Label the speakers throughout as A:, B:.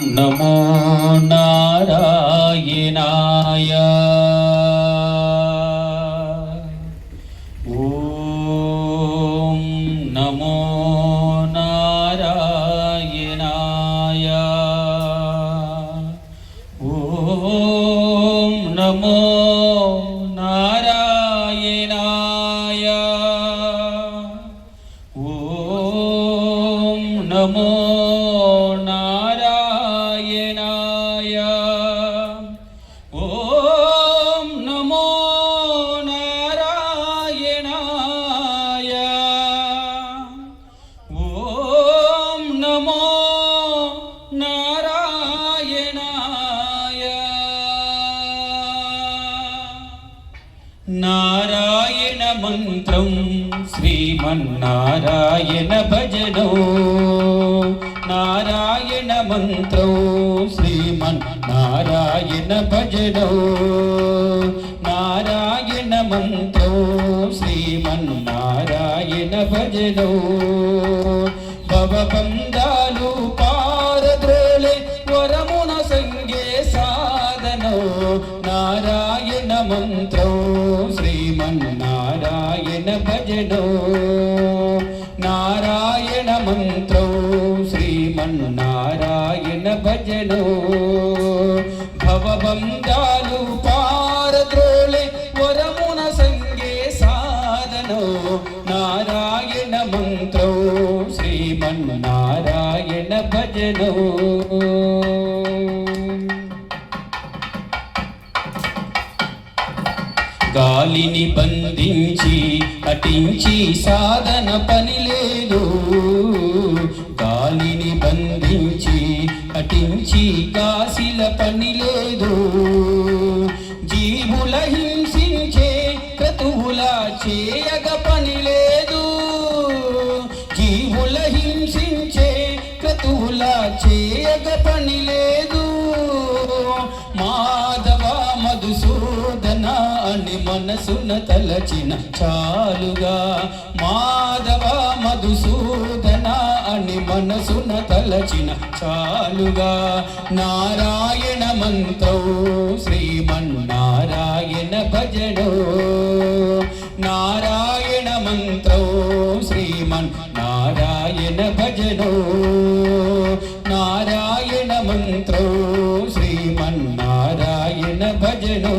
A: నమో నారాయణాయ. ఓం నమో నారాయణాయ. ఓం నమో నారాయణాయ. ఓం నమో నారాయణాయ. ఓం నమో నారాయణాయ. ఓం నమో నారాయణాయ. నారాయణ మంత్రం శ్రీమన్నారాయణ భజనో. నారాయణ మంత్రం శ్రీమన్నారాయణ భజనో. నారాయణ మంత్రం శ్రీమన్నారాయణ భజనో. భవబంధాలు పారద్రోలే వరమున సంగే సాధనో. నారాయణ మంత్రం శ్రీమన్నారాయణ భజనో. నారాయణ మంత్రం శ్రీమన్నారాయణ భజనో. భవబంధాలు పారద్రోలే వరమున సంగే సాధనో. నారాయణ మంత్రం శ్రీమన్నారాయణ భజనో. గాలిని బంధించి అటించి సాధన పని లేదు. గాలిని బంధించి అటించి కాసిల పని లేదు. జీవుల హింసించే క్రతువుల చేయగ పని లేదు. జీవుల హింసించే క్రతువుల చేయగ పని లేదు. మాధవ మధుసూదన అని మనసున తలచిన చాలుగా. మాధవ మధుసూదన అని మనసున తలచిన చాలుగా. నారాయణ మంత్రం శ్రీమన్నారాయణ భజనో. నారాయణ మంత్రం శ్రీమన్నారాయణ భజనో. నారాయణ మంత్రం శ్రీమన్నారాయణ భజనో.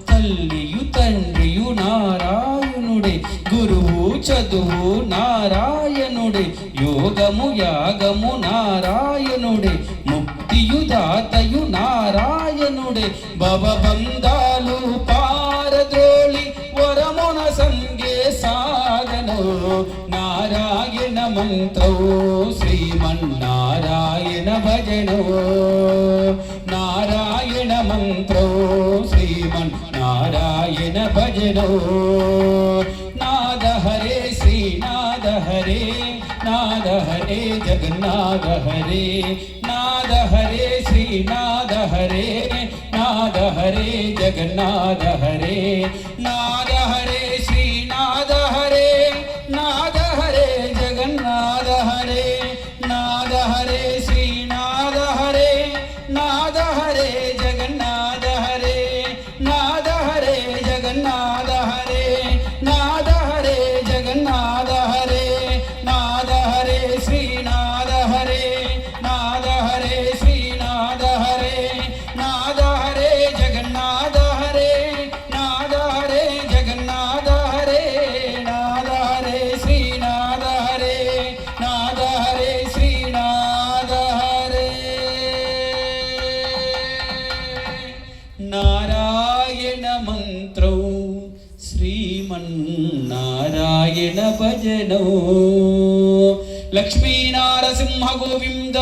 A: తల్లియు తండ్రియు నారాయణుడే, గురువు చదువు నారాయణుడే, యోగము యాగము నారాయణుడే, ముక్తియు దాతయు నారాయణుడే. భవబంధాలు పారద్రోలి వరమున సంగే సాధనో. నారాయణ మంత్రం శ్రీమన్నారాయణ భజనో. నారాయణ మంత్రం శ్రీమన్నారాయణ భజనో. నాద హరే శ్రీనాద హరే, నాద హరే జగన్నాథ హరే. నాద హరే శ్రీనాద హరే, నాద హరే జగన్నాథ హరే. నాద హరే శ్రీనాద హరే, నాద హరే జగన్నాథ హరే. నాద హరే శ్రీనాద హరే, నాద హరే జగన్నాథ హరే. నాద హరే జగన్నాథ హరే, నాద హరే జగన్నాథ హరే. నాద హరే శ్రీనాథ హరే, నాద హరే శ్రీనాథ హరే. నాద హరే జగన్నాథ హరే, నాద హరే జగన్నాథ హరే. నాద హరే శ్రీనాథ హరే, నాద హరే శ్రీనాథ హరే. నారాయణ మంత్రం శ్రీమన్నారాయణ భజనో. లక్ష్మీ నారసింహ గోవింద.